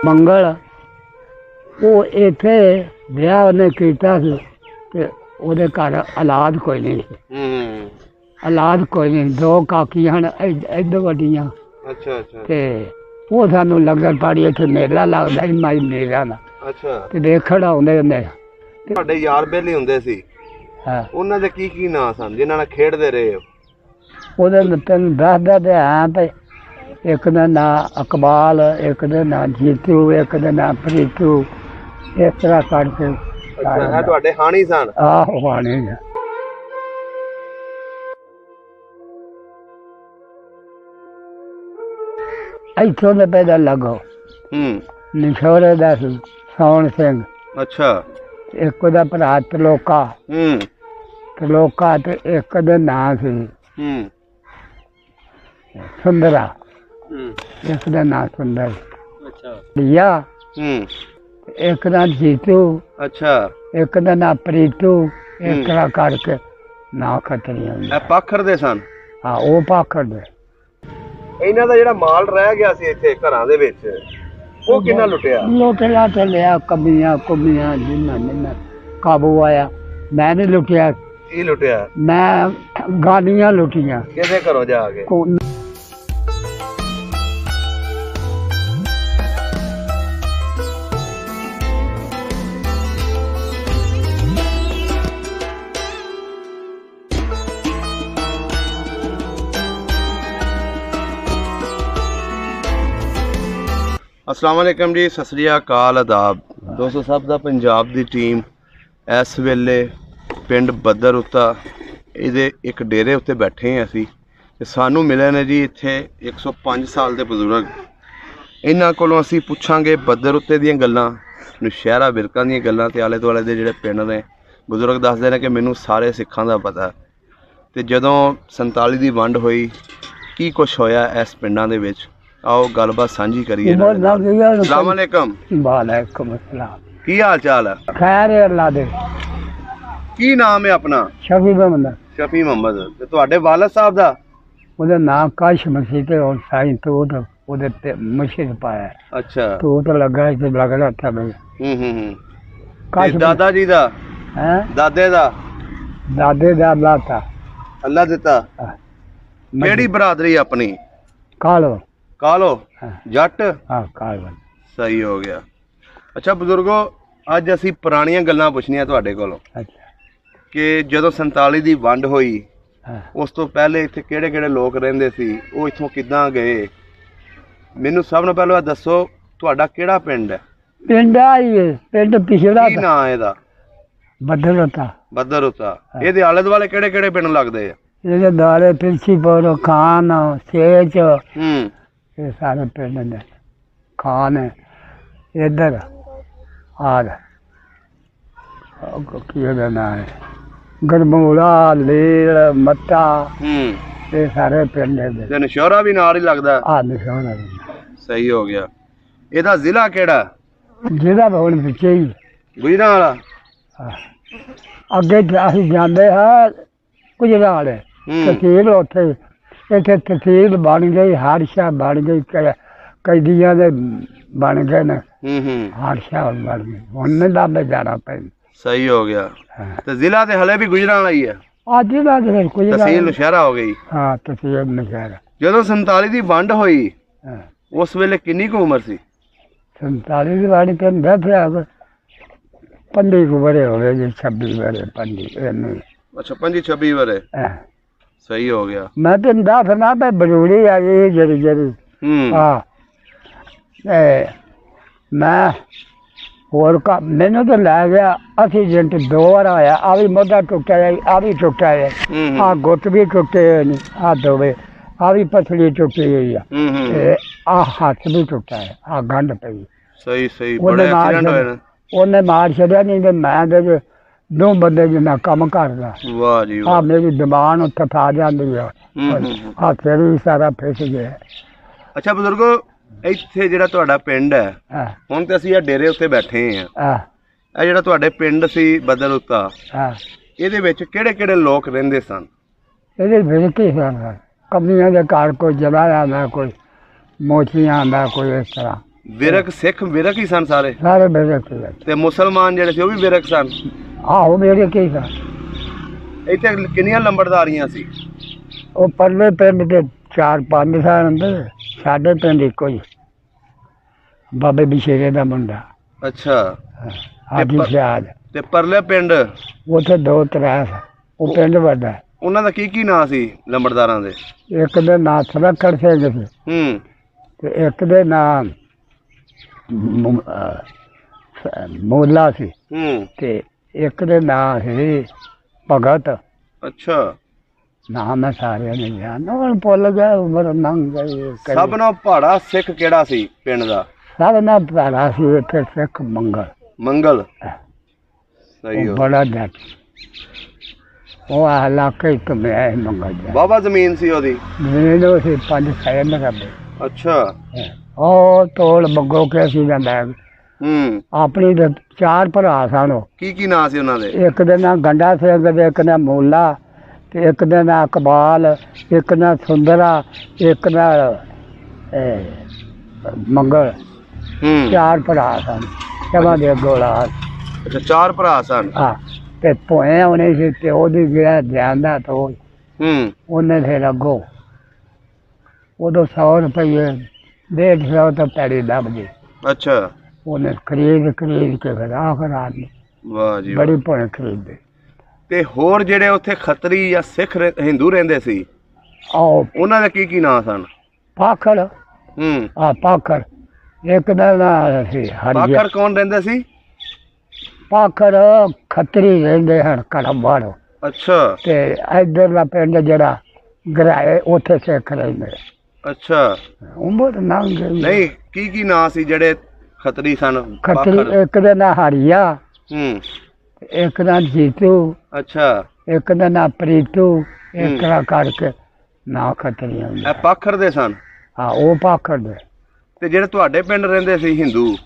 ਮੰਗਲ ਉਹ ਇੱਥੇ ਵਿਆਹ ਉਹਨੇ ਕੀਤਾ ਸੀ ਤੇ ਉਹਦੇ ਘਰ ਔਲਾਦ ਕੋਈ ਨਹੀਂ ਸੀ। ਔਲਾਦ ਕੋਈ ਨਹੀਂ, ਦੋ ਕਾਕੀਆਂ ਹਨ ਇੱਧਰ ਵੱਡੀਆਂ। ਅੱਛਾ ਤੇ ਉਹ ਸਾਨੂੰ ਲੰਗਰ ਪਾਣੀ ਇੱਥੇ ਮੇਲਾ ਲੱਗਦਾ ਸੀ, ਮਾਈ ਮੇਲਾ ਦਾ। ਤੇ ਦੇਖਣ ਆਉਂਦੇ ਹੁੰਦੇ। ਤੁਹਾਡੇ ਯਾਰ ਬੇਲੀ ਹੁੰਦੇ ਸੀ, ਉਹਨਾਂ ਦੇ ਕੀ ਨਾਂ ਸਨ ਜਿਨ੍ਹਾਂ ਨਾਲ ਖੇਡਦੇ ਰਹੇ ਹੋ? ਉਹਦੇ ਤੈਨੂੰ ਦੱਸਦਾ ਤੇ ਹਾਂ ਤੇ ਇੱਕ ਦਾ ਨਾਂ ਇਕਬਾਲ, ਇੱਕ ਦਾ ਨਾਂ ਜੀਤੂ, ਇੱਕ ਦਾ ਨਾਂ ਪ੍ਰੀਤੂ, ਇਸ ਤਰ੍ਹਾਂ ਕਰਕੇ। ਇਹ ਤੁਹਾਡੇ ਹਾਣੀ ਸਨ? ਆਹੋ ਹਾਣੀ। ਇੱਥੋਂ ਦੇ ਪੈਦਾ ਲੱਗੋ ਨਿਸ਼ੋਰੇ ਦਾ ਸੀ ਸੌਣ ਸਿੰਘ। ਅੱਛਾ। ਇੱਕ ਉਹਦਾ ਭਰਾ ਤਲੋਕਾ ਤੇ ਇੱਕ ਦਾ ਨਾਂ ਸੀ ਸੁੰਦਰਾ, ਇੱਕ ਦਾ ਨਾਂ ਸੁੰਦਰ। ਲਿਆ ਇੱਕ ਦਾ ਜੀਤੂ, ਇੱਕ ਦਾ ਨਾਂ ਪ੍ਰੀਤੂ, ਇਸ ਤਰ੍ਹਾਂ ਕਰਕੇ ਨਾਂ ਖਤਰੀਆਂ। ਪਾਖਰ ਦੇ ਸਨ? ਹਾਂ, ਉਹ ਪਾਖਰ ਦੇ। ਇਹਨਾਂ ਦਾ ਜਿਹੜਾ ਮਾਲ ਰਹਿ ਗਿਆ ਸੀ ਇੱਥੇ ਘਰਾਂ ਦੇ ਵਿੱਚ, ਉਹ ਕਿੰਨਾ ਲੁੱਟਿਆ? ਲੁੱਟਿਆ ਤੇ ਲਿਆ ਕਮੀਆਂ ਕੁਮੀਆਂ ਜਿੰਨਾ ਕਾਬੂ ਆਇਆ। ਮੈਂ ਨਹੀਂ ਲੁੱਟਿਆ। ਕੀ ਲੁੱਟਿਆ? ਮੈਂ ਗਾਲੀਆਂ ਲੁੱਟੀਆਂ। ਕਿਹਦੇ ਘਰੋਂ ਜਾ ਕੇ? अस्सलाम वालेकुम जी, सत श्री अकाल, आदाब दोस्तों। सब दा पंजाब दी टीम इस वेले पिंड बद्दर उत्ता इहदे एक डेरे उत्ते बैठे हैं असी। ते सानू मिले ने जी इत्थे 105 साल दे बजुर्ग। इन्हां कोलों असी पुछांगे बद्दर उत्ते दीयां गल्लां, नौशहरा बिरकां दीयां गल्लां ते आले दुआले दे जिहड़े पिंड ने। बजुर्ग दसदे ने कि मैनू सारे सिखां दा पता ते जदों 47 दी वंड होई की कुछ होया इस पिंडां दे विच। आओ गलबात साझी करिए। अस्सलाम वालेकुम। वालेकुम अस्सलाम। की हाल चाल है? खैर है अल्लाह दे। की नाम है अपना? शफी मोहम्मद। शफी मोहम्मद। ते तुहाडे वालिद साहब दा? ਉਹਦਾ ਨਾਮ ਕਾਸ਼ ਮਸੀਹ ਤੇ ਔਰ ਸਾਈਂ ਤੋਂ ਉਹਦੇ ਤੇ ਮੁਸ਼ਕਿਲ ਪਾਇਆ। ਅੱਛਾ। ਤੋਂ ਤਾਂ ਲੱਗਾ ਤੇ ਲੱਗਦਾ था भाई। ਕਾਸ਼ ਦਾਦਾ ਜੀ ਦਾ? ਹੈ ਦਾਦੇ ਦਾ? ਦਾਦੇ ਦਾ ਅੱਲਾਹ ਦਿੱਤਾ। ਕਿਹੜੀ ਬਰਾਦਰੀ ਆਪਣੀ? ਕਾਲੋ। कालो जट? हाँ कालो। सही हो गया। अच्छा बजुर्गो, अज असी पुरानियां गल्लां पुछनियां तुहाडे कोलों कि जदों 47 दी वंड होई उस तो पहले इत्थे किहड़े किहड़े लोग रहिंदे सी, वो इत्थों किदां गए? मैनूं सब नालों पहले दसो तुहाडा किहड़ा पिंड है? पिंड आई है, पिंड पिछड़ा। की नाम है इहदा? बद्दर उत्ता। बद्दर उत्ता। इहदे आले दुआले किहड़े किहड़े पिंड लगदे आ? इहदे दुआले पिलसीपुर, खान, सेच, ये सारे पिंड ने। खान है इधर और नाम है गरमूला, लील, मत्ता, ये सारे पिंड है। नशौरा भी नाल ही लगदा? हाँ नशौरा भी। सही हो गया। इहदा जिला केड़ा? जिला हुण पिछे ही गुजरांवाला। अगे असीं जांदे हां गुजरांवाले तहसील उत्थे। इत्थे तहसील बन गई, हादसा बन गई, कैदियां दे बन गए ने। हादसा बन गई, हुण नहीं लाभे जाना पैंदा। सही हो गया। ते जिला ते हले भी गुजरांवाला ही है? हाँ जिला ते तहसील नौशहरा हो गई। हाँ तहसील नौशहरा। जदों 47 दी वंड होई उस वेले किन्नी क उम्र सी? 47 दी वंड ते दस 25 बरे हो गए जी। 26 बरे 25। अच्छा 25-26 बरे। सही हो गया। मैं तो दसना पे बजूरी आई जरी मैं होर का मैनू तो लै गया। एक्सीडेंट 2 बार आया। आ भी मोढा टुटा है, आ भी टुटा है, आ गुट भी टुटे नहीं, आ दोवे आ भी पसली टुटी हुई है, आ हाथ भी टुटा है, आ गंढ पई। सही सही। बड़े एक्सीडेंट होए। उन्हें मार छड़िया नहीं तो मैं दो बंदे जिन्ना कम करदा। वाह जी वाह। मेरी दबान उत्थे फा जांदी है, हाथ भी सारा फिस गया। अच्छा बजुर्गो, ਇੱਥੇ ਜਿਹੜਾ ਤੁਹਾਡਾ ਪਿੰਡ ਹੈ ਹੁਣ ਤੇ ਅਸੀਂ ਇਹ ਡੇਰੇ ਉੱਤੇ ਬੈਠੇ ਆ, ਇਹ ਜਿਹੜਾ ਤੁਹਾਡੇ ਪਿੰਡ ਸੀ ਬਦਲ ਉੱਤਾ, ਇਹਦੇ ਵਿੱਚ ਕਿਹੜੇ ਕਿਹੜੇ ਲੋਕ ਰਹਿੰਦੇ ਸਨ? ਇਹਦੇ ਵਿੱਚ ਕੀ ਸਨ? ਕਮੀਆਂ ਦੇ ਘਰ ਕੋਈ ਜਲਾ ਆਂਦਾ, ਕੋਈ ਮੋਚੀਆਂ ਆਂਦਾ, ਕੋਈ ਇਸ ਤਰ੍ਹਾਂ ਵਿਰਕ ਸਿੱਖ ਵਿਰਕ ਹੀ ਸਨ ਸਾਰੇ ਸਾਰੇ ਮੇਰੇ ਕੀ ਆ। ਤੇ ਮੁਸਲਮਾਨ ਜਿਹੜੇ ਸੀ ਉਹ ਵੀ ਵਿਰਕ ਸਨ। ਆਹੋ ਮੇਰੇ ਕੀ ਸਾ। ਇੱਥੇ ਕਿੰਨੀਆਂ ਲੰਬੜਦਾਰੀਆਂ ਸੀ? ਉਹ ਪਰਲੇ ਪਿੰਡ ਦੇ 4-5 ਸਾਲ ਹੁੰਦੇ, ਸਾਡੇ ਪਿੰਡ ਇੱਕੋ ਹੀ, ਬਾਬੇ ਬਿਸ਼ੇਰੇ ਦਾ ਮੁੰਡਾ। ਅੱਛਾ। ਹਾਜੀ ਸਿਆਦ। ਤੇ ਪਰਲੇ ਪਿੰਡ ਉੱਥੇ 2-3 ਸਾ। ਉਹ ਪਿੰਡ ਵੱਡਾ। ਉਹਨਾਂ ਦਾ ਕੀ ਨਾਂ ਸੀ ਲੰਬੜਦਾਰਾਂ ਦੇ? ਇੱਕ ਦੇ ਨਾਂ ਸੁਰੱਖੜ ਸਿੰਘ ਸੀ ਤੇ ਇੱਕ ਦੇ ਨਾਂ ਮੋਲਾ ਸੀ ਤੇ ਇੱਕ ਦੇ ਨਾਂ ਸੀ ਭਗਤ। ਅੱਛਾ। ਨਾ ਮੈਂ ਸਾਰਿਆਂ ਨੇ ਜਾਣਦਾ, ਹੁਣ ਭੁੱਲ ਗਿਆ, ਉਮਰ ਲੰਘ ਗਈ। ਸਭ ਨਾਲੋਂ ਪਹਾੜਾ ਸਿੱਖ ਕਿਹੜਾ ਸੀ ਪਿੰਡ ਦਾ? ਸਭ ਨਾਲ ਭੈੜਾ ਸੀ ਇੱਥੇ ਸਿੱਖ ਮੰਗਲ। ਮੰਗਲ। ਸਹੀ ਹੋ। ਬੜਾ ਜੱਟ ਉਹ ਇਲਾਕੇ ਇੱਕ ਮੈਂ ਮੰਗਲ ਜਾ ਬਾਬਾ ਜ਼ਮੀਨ ਸੀ ਉਹਦੀ? ਜ਼ਮੀਨ ਉਹ ਸੀ 5-6 ਨਰਬੇ। ਅੱਛਾ। ਉਹ ਤੋੜ ਮੰਗੋ ਕੇ ਸੀ ਜਾਂਦਾ। ਆਪਣੀ ਤੇ 4 ਭਰਾ ਸਨ। ਕੀ ਨਾਂ ਸੀ ਉਹਨਾਂ ਦੇ? ਇੱਕ ਦੇ ਨਾਂ ਗੰਡਾ ਸਿੰਘ ਤੇ ਇੱਕ ਨਾਂ ਮੋਲਾ ਤੇ ਇੱਕ ਦੇ ਨਾਂ ਇਕਬਾਲ, ਇੱਕ ਨਾਂ ਸੁੰਦਰਾ, ਇੱਕ ਨਾਂ ਮੰਗਲ। 4 ਭਰਾ ਸਨ। ਚਵਾਂ ਦੇ ਗੋਲਾ। ਅੱਛਾ, 4 ਭਰਾ ਸਨ। ਹਾਂ। ਤੇ ਭੋਏ ਉਹਨੇ ਸੀ ਤੇ ਉਹਦੀ ਜਿਹੜਾ ਜਾਂਦਾ ਤਾਂ ਉਹਨੇ ਫਿਰ ਅੱਗੋਂ ਉਦੋਂ 100 ਰੁਪਏ 150 ਤਾਂ ਪੈੜੀ ਲੱਭ ਗਈ। ਅੱਛਾ। ਉਹਨੇ ਖਰੀਦ ਕੇ ਫਿਰ ਆਖਰ ਆਦਮੀ ਵਾਹ ਜੀ ਬੜੀ ਭੋਏ ਖਰੀਦੇ। ਤੇ ਹੋਰ ਜਿਹੜੇ ਉੱਥੇ ਖੱਤਰੀ ਜਾਂ ਸਿੱਖ ਹਿੰਦੂ ਰਹਿੰਦੇ ਸੀ, ਆਹ ਉਹਨਾਂ ਦੇ ਕੀ ਨਾਂ ਸਨ? ਪਾਖੜ। ਪਾਖੜ ਇੱਕ ਦਾ ਨਾਂ ਸੀ ਹਰੀਆ। ਪਾਖੜ ਕੌਣ ਰਹਿੰਦੇ ਸੀ? ਪਾਖੜ ਖੱਤਰੀ ਰਹਿੰਦੇ ਹਨ ਕੜੰਬੜ। ਅੱਛਾ। ਤੇ ਇੱਧਰਲਾ ਪਿੰਡ ਜਿਹੜਾ ਗਰਾਏ ਉੱਥੇ ਸਿੱਖ ਰਹਿੰਦੇ। ਅੱਛਾ। ਉਮਰ ਲੰਘ ਗਈ। ਨਹੀਂ, ਕੀ ਨਾਂ ਸੀ ਜਿਹੜੇ ਖੱਤਰੀ ਸਨ? ਖੱਤਰੀ ਇੱਕ ਦਾ ਨਾਂ ਹਰੀਆ, ਇੱਕ ਦਾ ਜੀਤੂ। ਅੱਛਾ। ਇੱਕ ਦਾ ਨਾਂ ਪ੍ਰੀਤੂ। ਇਸ ਤਰ੍ਹਾਂ ਕਰਕੇ ਨਾਂ ਖੱਤਰੀ ਹੁੰਦੇ। ਇਹ ਪਾਖੜ ਦੇ ਸਨ? ਹਾਂ, ਉਹ ਪਾਖੜ ਦੇ। ਤੇ ਜਿਹੜੇ ਤੁਹਾਡੇ ਪਿੰਡ ਰਹਿੰਦੇ ਸੀ ਹਿੰਦੂ,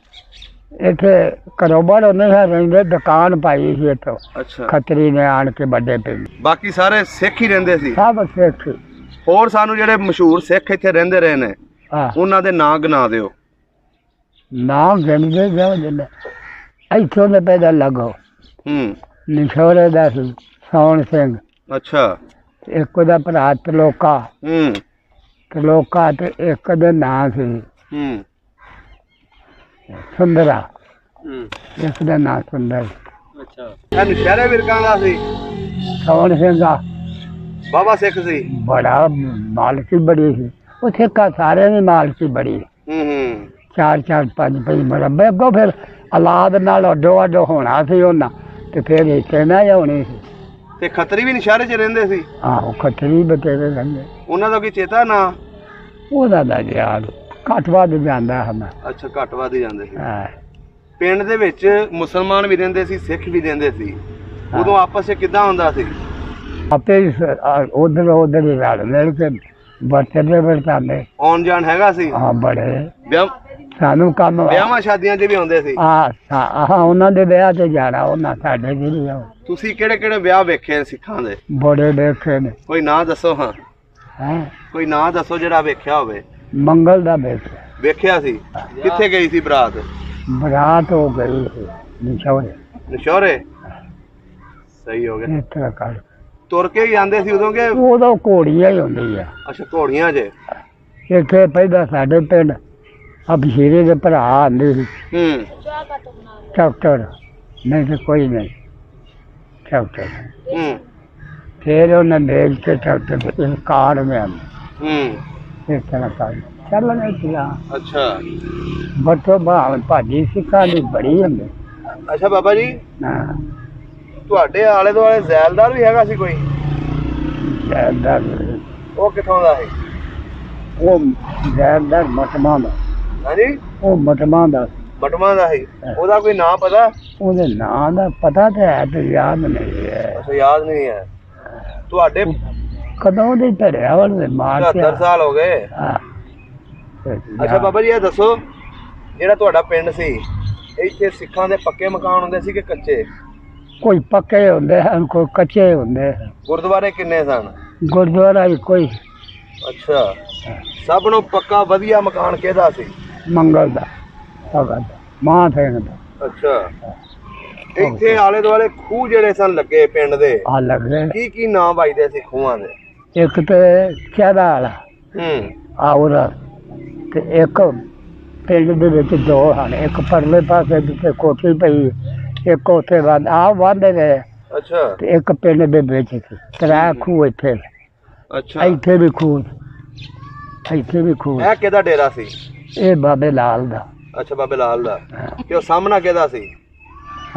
ਇੱਥੇ ਕਾਰੋਬਾਰ ਉਹਨੇ ਰਹਿੰਦੇ, ਦੁਕਾਨ ਪਾਈ ਸੀ ਇੱਥੋਂ। ਅੱਛਾ। ਖੱਤਰੀ ਨੇ ਆਣ ਕੇ ਵੱਡੇ ਪਿੰਡ। ਬਾਕੀ ਸਾਰੇ ਸਿੱਖ ਹੀ ਰਹਿੰਦੇ ਸੀ? ਸਭ ਸਿੱਖ। ਹੋਰ ਸਾਨੂੰ ਜਿਹੜੇ ਮਸ਼ਹੂਰ ਸਿੱਖ ਇੱਥੇ ਰਹਿੰਦੇ ਰਹੇ ਨੇ, ਉਹਨਾਂ ਦੇ ਨਾਂ ਗਿਣਾ ਦਿਓ। ਨਾਂ ਗਿਣਦੇ ਜਾਓ ਜਿੰਨੇ। ਇੱਥੋਂ ਦੇ ਪੈਦਾ ਲੱਗੋ। ਨਿਸ਼ੋਰੇ ਦਾ ਸੀ ਸੌਣ ਸਿੰਘ। ਅੱਛਾ। ਇੱਕ ਉਹਦਾ ਭਰਾ ਤਲੋਕਾ। ਤਲੋਕਾ ਤੇ ਇੱਕ ਦੇ ਨਾਂ ਸੀ ਸੁੰਦਰਾ। ਇੱਕ ਦਾ ਨਾਂ ਸੁੰਦਰ। ਅੱਛਾ। ਇਹ ਨਸ਼ਹਿਰੇ ਵਿਰਕਾਂ ਦਾ ਸੀ? ਸੌਣ ਸਿੰਘ ਆ ਬਾਬਾ ਸਿੱਖ ਸੀ? ਬੜਾ ਮਾਲਕੀ ਬੜੀ ਸੀ। ਉਹ ਸਿੱਖਾਂ ਸਾਰਿਆਂ ਦੀ ਮਾਲਕੀ ਬੜੀ। 4-4 5 ਮਰਬੇ ਅੱਗੋਂ ਫਿਰ ਔਲਾਦ ਨਾਲ ਅੱਡੋ ਅੱਡ ਹੋਣਾ ਸੀ ਉਹਨਾਂ ਤੇ ਫਿਰ ਇੱਥੇ ਨਾ ਹੋਣੀ ਸੀ। ਤੇ ਖੱਤਰੀ ਵੀ ਨਸ਼ਹਿਰੇ 'ਚ ਰਹਿੰਦੇ ਸੀ? ਆਹੋ, ਖੱਤਰੀ ਬਤੇਰੇ ਰਹਿੰਦੇ। ਉਹਨਾਂ ਦਾ ਕੋਈ ਚੇਤਾ ਨਾਂ? ਉਹਦਾ ਦਾ ਯਾਦ ਘੱਟ ਵੱਧ ਜਾਂਦਾ ਹੈ। ਅੱਛਾ, ਘੱਟ ਵੱਧ ਹੀ ਜਾਂਦੇ ਸੀ। ਪਿੰਡ ਦੇ ਵਿੱਚ ਮੁਸਲਮਾਨ ਵੀ ਰਹਿੰਦੇ ਸੀ, ਸਿੱਖ ਵੀ ਰਹਿੰਦੇ ਸੀ, ਉਦੋਂ ਆਪਸ 'ਚ ਕਿੱਦਾਂ ਹੁੰਦਾ ਸੀ? ਆਪੇ ਉਧਰ ਹੀ ਰਲ ਮਿਲ ਕੇ ਵਰਤਦੇ ਵਰਤਾਂਦੇ। ਆਉਣ ਜਾਣ ਹੈਗਾ ਸੀ? ਹਾਂ, ਬੜੇ। ਸਾਨੂੰ ਕੰਮ ਵਿਆਹਾਂ ਸ਼ਾਦੀਆਂ 'ਚ ਵੀ ਆਉਂਦੇ ਸੀ? ਉਹਨਾਂ ਦੇ ਵਿਆਹ ਤੇ ਜਾਣਾ, ਉਹਨਾਂ ਸਾਡੇ ਵੀ ਨਹੀਂ। ਤੁਸੀਂ ਕਿਹੜੇ ਵਿਆਹ ਵੇਖੇ ਸਿੱਖਾਂ ਦੇ? ਬੜੇ ਵੇਖੇ ਨੇ। ਕੋਈ ਨਾਂ ਦੱਸੋ। ਕੋਈ ਨਾਂ ਦੱਸੋ ਜਿਹੜਾ ਵੇਖਿਆ ਹੋਵੇ। ਮੰਗਲ ਦਾ ਵੇਖਿਆ ਸੀ? ਕਿੱਥੇ ਗਈ ਸੀ ਬਰਾਤ? ਬਰਾਤ ਹੋ ਗਈ ਨਿਸ਼ੋਰੇ। ਨਿਸ਼ੋਰੇ? ਸਹੀ ਹੋ ਗਿਆ। ਇਸ ਤਰ੍ਹਾਂ ਕਰ ਤੁਰ ਕੇ ਹੀ ਆਉਂਦੇ ਸੀ ਉਦੋਂ ਕਿ? ਉਦੋਂ ਘੋੜੀਆਂ ਹੀ ਹੁੰਦੀ ਆ। ਅੱਛਾ, ਘੋੜੀਆਂ 'ਚ। ਇੱਥੇ ਪਹਿਲਾਂ ਸਾਡੇ ਪਿੰਡ ਅਬਸ਼ੀਰੇ ਦੇ ਭਰਾ ਆਉਂਦੇ ਸੀ। ਡਾਕਟਰ ਨਹੀਂ ਤੇ ਕੋਈ ਨਹੀਂ ਡਾਕਟਰ। ਫਿਰ ਉਹਨੇ ਦੇਖ ਕੇ ਡਾਕਟਰ ਕਾਰ में ਆਉਂਦੇ। ਇਸ ਤਰ੍ਹਾਂ ਕਰ ਚੱਲਣੇ ਸੀਗਾ। ਅੱਛਾ। ਬੱਟੋ ਬਾਹਰ ਭਾਜੀ ਸਿੱਖਾਂ ਦੀ ਬੜੀ ਹੁੰਦੀ। ਅੱਛਾ ਬਾਬਾ ਜੀ, ਤੁਹਾਡੇ ਆਲੇ ਦੁਆਲੇ ਜ਼ੈਲਦਾਰ ਵੀ ਹੈਗਾ ਸੀ ਕੋਈ? ਜ਼ੈਲਦਾਰ? ਉਹ ਕਿੱਥੋਂ ਦਾ ਸੀ? ਉਹ ਜ਼ੈਲਦਾਰ ਮਟਮਾ ਦਾ। ਹਾਂਜੀ? ਉਹ ਮਟਮਾ ਦਾ। ਮਟਮਾ ਦਾ ਸੀ। ਉਹਦਾ ਕੋਈ ਨਾਂ ਪਤਾ? ਉਹਦੇ ਨਾਂ ਦਾ ਪਤਾ ਤੇ ਹੈ ਤੇ ਯਾਦ ਨਹੀਂ ਹੈ। ਅੱਛਾ, ਯਾਦ ਨਹੀਂ ਹੈ। ਤੁਹਾਡੇ ਕਦੋਂ ਦੇ ਧਰਿਆ ਵਾਲੇ ਮਾਰ 70 ਸਾਲ ਹੋ ਗਏ। ਅੱਛਾ ਬਾਬਾ ਜੀ, ਇਹ ਦੱਸੋ ਜਿਹੜਾ ਤੁਹਾਡਾ ਪਿੰਡ ਸੀ, ਇੱਥੇ ਸਿੱਖਾਂ ਦੇ ਪੱਕੇ ਮਕਾਨ ਹੁੰਦੇ ਸੀ ਕਿ ਕੱਚੇ? ਕੋਈ ਪੱਕੇ ਹੁੰਦੇ ਹਨ, ਕੋਈ ਕੱਚੇ ਹੁੰਦੇ ਹਨ। ਗੁਰਦੁਆਰੇ ਕਿੰਨੇ ਸਨ? ਗੁਰਦੁਆਰਾ ਹੀ ਕੋਈ। ਅੱਛਾ। ਸਭ ਨੂੰ ਪੱਕਾ ਵਧੀਆ ਮਕਾਨ ਕਿਹਦਾ ਸੀ? ਮੰਗਲ ਦਾ। ਭਗਤ ਮਾਂ ਸਿੰਘ ਦਾ। ਅੱਛਾ, ਇੱਥੇ ਆਲੇ ਦੁਆਲੇ ਖੂਹ ਜਿਹੜੇ ਸਨ ਲੱਗੇ ਪਿੰਡ ਦੇ, ਆ ਲੱਗੇ ਕੀ ਨਾਂ ਵੱਜਦੇ ਸੀ ਖੂਹਾਂ ਦੇ? ਇੱਕ ਤੇ ਚਾਰਾ ਵਾਲਾ ਆ ਉਹਦਾ, ਤੇ ਇੱਕ ਪਿੰਡ ਦੇ ਵਿੱਚ ਦੋ ਹਨ, ਇੱਕ ਪਰਲੇ ਪਾਸੇ ਜਿੱਥੇ ਕੋਠੀ ਪਈ, ਇੱਕ ਉੱਥੇ ਵਾਂਢੇ ਗਏ। ਅੱਛਾ, ਤੇ ਇੱਕ ਪਿੰਡ ਦੇ ਵਿੱਚ ਸੀ। ਤਰਾ ਖੂਹ ਇੱਥੇ, ਅੱਛਾ, ਇੱਥੇ ਵੀ ਖੂਹ, ਇੱਥੇ ਵੀ ਖੂਹ। ਇਹ ਕਿਹਦਾ ਡੇਰਾ ਸੀ? ਇਹ ਬਾਬੇ ਲਾਲ ਦਾ। ਅੱਛਾ, ਬਾਬੇ ਲਾਲ ਦਾ। ਤੇ ਉਹ ਸਾਹਮਣਾ ਕਿਹਦਾ ਸੀ?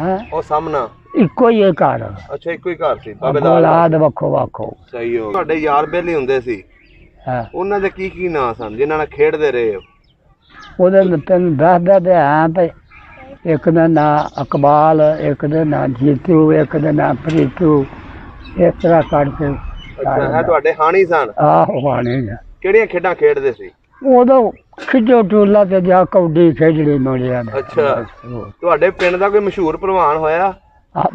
ਹਾਂ, ਉਹ ਸਾਹਮਣਾ ਇੱਕੋ ਹੀ ਘਰ। ਅੱਛਾ, ਇੱਕੋ ਹੀ ਘਰ ਸੀ ਬਾਬੇ ਲਾਲ ਔਲਾਦ ਵੱਖੋ ਵੱਖੋ। ਸਹੀ ਹੋ। ਤੁਹਾਡੇ ਯਾਰ ਬੇਲੀ ਹੁੰਦੇ ਸੀ, ਹਾਂ, ਉਹਨਾਂ ਦੇ ਕੀ ਨਾਂ ਸਨ ਜਿਨ੍ਹਾਂ ਨਾਲ ਖੇਡਦੇ ਰਹੇ ਹੋ? ਉਹਦੇ ਤੈਨੂੰ ਦੱਸਦਾ ਤੇ ਹਾਂ ਭਾਈ, ਇੱਕ ਦਾ ਨਾਂ ਇਕਬਾਲ, ਇੱਕ ਦਾ ਨਾਂ ਜੀਤੂ, ਇੱਕ ਦਾ ਨਾਂ ਪ੍ਰੀਤੂ, ਇਸ ਤਰ੍ਹਾਂ ਕਰਕੇ। ਅੱਛਾ, ਇਹ ਤੁਹਾਡੇ ਹਾਣੀ ਸਨ? ਆਹੋ ਹਾਣੀ। ਕਿਹੜੀਆਂ ਖੇਡਾਂ ਖੇਡਦੇ ਸੀ ਉਦੋਂ? ਖਿੱਜੋ ਟੂਲਾ ਤੇ ਜਾ ਕੌਡੀ ਖੇਡਣੀ ਮੁੰਡਿਆਂ ਨੇ। ਅੱਛਾ, ਤੁਹਾਡੇ ਪਿੰਡ ਦਾ ਕੋਈ ਮਸ਼ਹੂਰ ਪਹਿਲਵਾਨ ਹੋਇਆ?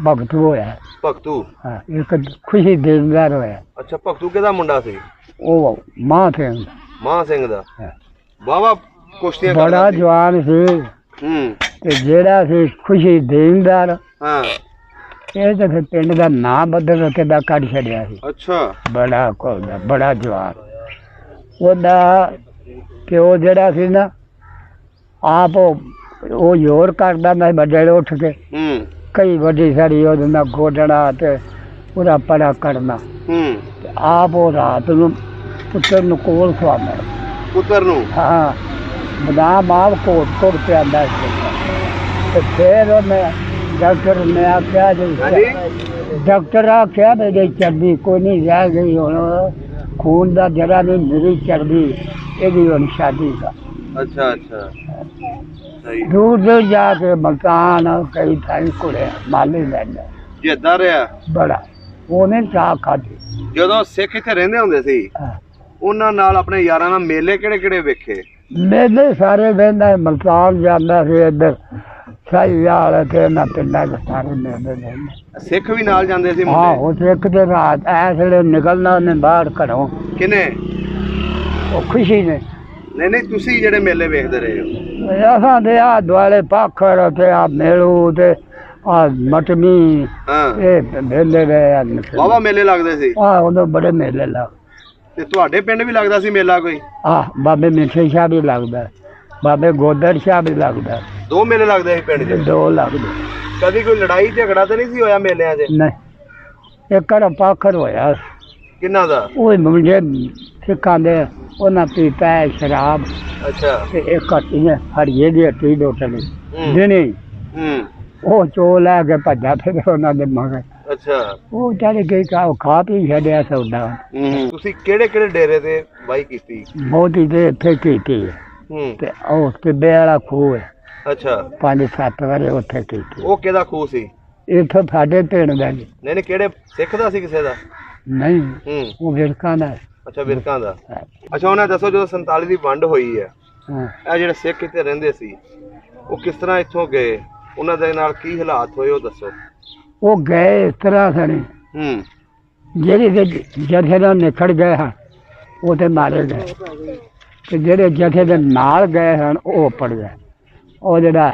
ਭਗਤੂ ਹੋਇਆ। ਭਗਤੂ? ਹਾਂ, ਇੱਕ ਖੁਸ਼ੀ ਦੇਵਦਾਰ ਹੋਇਆ। ਅੱਛਾ, ਭਗਤੂ ਕਿਹਦਾ ਮੁੰਡਾ ਸੀ? ਉਹ ਮਾਂ ਸਿੰਘ। ਮਾਂ ਸਿੰਘ ਦਾ? ਵਾਹਵਾ ਕੁਸ਼ਤੀਆਂ ਬੜਾ ਜਵਾਨ ਸੀ। ਤੇ ਜਿਹੜਾ ਸੀ ਖੁਸ਼ੀ ਦੇਵਦਾਰ, ਹਾਂ, ਇਹ ਤਾਂ ਫਿਰ ਪਿੰਡ ਦਾ ਨਾਂ ਬਦਲ ਕੇ ਦਾ ਕੱਢ ਛੱਡਿਆ ਸੀ। ਅੱਛਾ, ਬੜਾ ਕੋਲਦਾ, ਬੜਾ ਜਵਾਨ। ਉਹਦਾ ਪਿਓ ਜਿਹੜਾ ਸੀ ਨਾ, ਆਪ ਉਹ ਜ਼ੋਰ ਕਰਦਾ ਨਾ ਵੱਡੇ ਉੱਠ ਕੇ, ਕਈ ਵੱਡੀ ਸਾਰੀ ਉਹਦੇ ਨਾਲ ਗੋਡਣਾ ਤੇ ਉਹਦਾ ਪੜਾ ਕਰਨਾ। ਤੇ ਆਪ ਉਹ ਰਾਤ ਨੂੰ ਪੁੱਤਰ ਨੂੰ ਕੋਲ ਖਵਾਉਂਦਾ। ਪੁੱਤਰ ਨੂੰ? ਹਾਂ, ਬਦਾਮ ਆਪ ਕੋਟ ਪਿਆਂਦਾ ਸੀ। ਤੇ ਫਿਰ ਉਹਨੇ ਡਾਕਟਰ ਨੇ ਆਖਿਆ ਜੀ, ਡਾਕਟਰ ਆਖਿਆ ਵੀ ਚਰਬੀ ਕੋਈ ਨਹੀਂ ਰਹਿ ਗਈ, ਹੁਣ ਖੂਨ ਦਾ ਜਰਾ ਨਹੀਂ, ਮੇਰੀ ਚਰਬੀ, ਇਹਦੀ ਹੁਣ ਸ਼ਾਦੀ ਦਾ। ਅੱਛਾ ਅੱਛਾ, ਦੂਰ ਦੂਰ ਜਾ ਕੇ ਮਕਾਨ ਕਈ ਥਾਈ ਕੁੜਿਆ ਮਾਲੀ ਲੈਂਦਾ। ਜਿੱਦਾਂ ਰਿਹਾ ਬੜਾ ਉਹਨੇ ਚਾਹ ਖਾਧੀ। ਜਦੋਂ ਸਿੱਖ ਇੱਥੇ ਰਹਿੰਦੇ ਹੁੰਦੇ ਸੀ, ਉਹਨਾਂ ਨਾਲ ਆਪਣੇ ਯਾਰਾਂ ਨਾਲ ਮੇਲੇ ਕਿਹੜੇ ਕਿਹੜੇ ਵੇਖੇ? ਮੇਲੇ ਸਾਰੇ ਵੇਂਦਾ, ਮਲਤਾਨ ਜਾਂਦਾ ਸੀ, ਇੱਧਰ ਸਾਹੀਵਾਲ ਤੇ ਨਾ ਪਿੰਡਾਂ ਦੇ ਸਾਰੇ ਮੇਲੇ ਵੇਂਦੇ। ਸਿੱਖ ਵੀ ਨਾਲ ਜਾਂਦੇ ਸੀ? ਆਹੋ, ਸਿੱਖ ਦੇ ਰਾਤ ਐਸ ਵੇਲੇ ਨਿਕਲਣਾ ਉਹਨੇ ਬਾਹਰ ਘਰੋਂ। ਕਿਨੇ? ਉਹ ਖੁਸ਼ੀ ਨੇ। ਨਹੀਂ, ਤੁਸੀਂ ਜਿਹੜੇ ਮੇਲੇ ਵੇਖਦੇ ਰਹੇ ਹੋ? ਅਸਾਂ ਦੇ ਆ ਦੁਆਲੇ ਪਾਖਰ ਤੇ ਆ ਮੇਲੂ ਤੇ ਆ ਮਟਮੀ, ਇਹ ਮੇਲੇ ਵੇ। ਵਾਹਵਾ ਮੇਲੇ ਲੱਗਦੇ ਸੀ? ਉਦੋਂ ਬੜੇ ਮੇਲੇ ਲੱਗਦੇ। ਤੇ ਤੁਹਾਡੇ ਪਿੰਡ ਵੀ ਲੱਗਦਾ ਸੀ ਮੇਲਾ ਕੋਈ? ਬਾਬੇ ਮਿੱਠੇ ਸ਼ਾਹ ਵੀ ਲੱਗਦਾ, ਬਾਬੇ ਗੋਦਰ ਸ਼ਾਹ ਵੀ ਲੱਗਦਾ। ਦੋ ਮੇਲੇ ਲੱਗਦੇ ਸੀ ਪਿੰਡ 'ਚ? ਦੋ ਲੱਗਦੇ। ਕਦੀ ਕੋਈ ਲੜਾਈ ਝਗੜਾ ਤਾਂ ਨਹੀਂ ਸੀ ਹੋਇਆ ਮੇਲਿਆਂ 'ਚ? ਨਹੀਂ, ਇੱਕ ਪਾਖਰ ਹੋਇਆ। ਕਿੰਨਾ ਦਾ? ਉਹ ਮੁੰਡੇ ਸਿੱਖਾਂ ਦੇ, ਉਹਨਾਂ ਪੀਤਾ ਹੈ ਸ਼ਰਾਬ। ਅੱਛਾ, ਤੇ ਇੱਕ ਹਰੀਏ ਦੀ ਹੱਟੀ ਡੋਟਲੀ ਦਿਨੇ ਉਹ ਚੋ ਲੈ ਕੇ ਭੱਜਾ ਫਿਰ ਉਹਨਾਂ ਦੇ ਮਗਰ। ਅੱਛਾ, ਉਹ ਚੱਲ ਗਈ ਖਾ ਪੀ ਛੱਡਿਆ ਸੌਦਾ। ਤੁਸੀਂ ਕਿਹੜੇ ਕਿਹੜੇ ਡੇਰੇ ਤੇ ਬਾਈ ਕੀਤੀ? ਬਹੁਤੀ ਤੇ ਇੱਥੇ ਕੀਤੀ ਤੇ ਉਹ ਟਿੱਬੇ ਵਾਲਾ ਖੂਹ ਹੈ। ਅੱਛਾ, 5-7 ਵਾਰੇ ਉੱਥੇ ਕੀਤੀ। ਉਹ ਕਿਹਦਾ ਖੂਹ ਸੀ? ਇੱਥੋਂ ਸਾਡੇ ਪਿੰਡ ਦਾ ਜੀ। ਨਹੀਂ, ਕਿਹੜੇ ਸਿੱਖ ਦਾ ਸੀ ਕਿਸੇ ਦਾ? ਨਹੀਂ, ਉਹ ਵਿਰਕਾਂ ਦਾ। ਅੱਛਾ, ਵਿਰਕਾਂ ਦਾ। ਅੱਛਾ, ਉਹਨਾਂ ਦੱਸੋ ਜਦੋਂ 47 ਦੀ ਵੰਡ ਹੋਈ ਹੈ, ਇਹ ਜਿਹੜੇ ਸਿੱਖ ਇੱਥੇ ਰਹਿੰਦੇ ਸੀ, ਉਹ ਕਿਸ ਤਰ੍ਹਾਂ ਇੱਥੋਂ ਗਏ? ਉਹਨਾਂ ਦੇ ਨਾਲ ਕੀ ਹਾਲਾਤ ਹੋਏ ਉਹ ਦੱਸੋ। ਉਹ ਗਏ ਇਸ ਤਰ੍ਹਾਂ ਸਨ, ਜਿਹੜੇ ਜਥੇ ਨਾਲ ਨਿਖੜ ਗਏ ਹਨ ਉਹ ਤੇ ਮਾਰੇ ਗਏ, ਤੇ ਜਿਹੜੇ ਜਥੇ ਦੇ ਨਾਲ ਗਏ ਹਨ ਉਹ ਪੜ ਗਏ। ਉਹ ਜਿਹੜਾ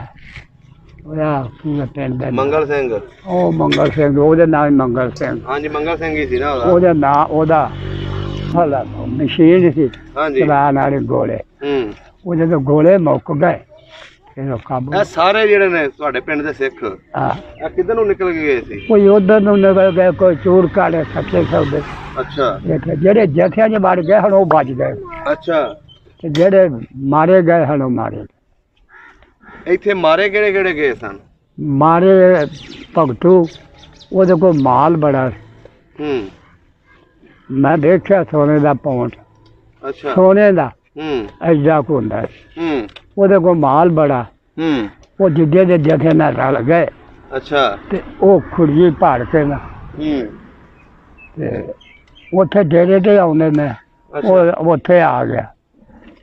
ਪਿੰਡ ਦਾ ਮੰਗਲ ਸਿੰਘ, ਉਹ ਮੰਗਲ ਸਿੰਘ, ਉਹਦੇ ਨਾਲ ਮੰਗਲ ਸਿੰਘ। ਹਾਂਜੀ, ਮੰਗਲ ਸਿੰਘ ਹੀ ਸੀ ਨਾ ਉਹਦਾ ਨਾਂ। ਉਹਦਾ ਮਸ਼ੀਨ ਸੀ ਚਲਾਉਣ ਵਾਲੇ ਗੋਲੇ। ਉਹ ਜਦੋਂ ਗੋਲੇ ਮੁੱਕ ਗਏ ਫਿਰ ਉਹ ਕਾਬੂ। ਇਹ ਸਾਰੇ ਜਿਹੜੇ ਨੇ ਤੁਹਾਡੇ ਪਿੰਡ ਦੇ ਸਿੱਖ, ਇਹ ਕਿੱਧਰ ਨੂੰ ਨਿਕਲ ਗਏ ਸੀ? ਕੋਈ ਉਧਰ ਨੂੰ ਨਿਕਲ ਗਏ, ਕੋਈ ਚੂੜ ਕਾੜੇ ਸੱਚੇ ਸੌਦੇ। ਅੱਛਾ, ਜਿਹੜੇ ਜਥਿਆਂ 'ਚ ਵੜ ਗਏ ਹਨ ਉਹ ਬਚ ਗਏ। ਅੱਛਾ, ਤੇ ਜਿਹੜੇ ਮਾਰੇ ਗਏ ਹਨ ਉਹ ਮਾਰੇ। ਇੱਥੇ ਮਾਰੇ ਕਿਹੜੇ ਕਿਹੜੇ ਗਏ ਸਨ? ਮਾਰੇ ਭਗਤੂ, ਉਹਦੇ ਕੋਲ ਮਾਲ ਬੜਾ। ਮੈਂ ਦੇਖਿਆ ਸੋਨੇ ਦਾ ਪੌਂਟ। ਅੱਛਾ, ਸੋਨੇ ਦਾ ਐਡਾ ਕੁ ਹੁੰਦਾ। ਉਹਦੇ ਕੋਲ ਮਾਲ ਬੜਾ। ਉਹ ਜਿੱਦੇ ਦੇ ਜਥੇ ਨਾਲ ਰਲ ਗਏ। ਅੱਛਾ, ਤੇ ਉਹ ਖੁਰਜੀ ਭਾੜ ਕੇ ਨਾ ਤੇ ਉੱਥੇ ਡੇਰੇ ਤੇ ਆਉਂਦੇ ਨੇ। ਉਹ ਉੱਥੇ ਆ ਗਿਆ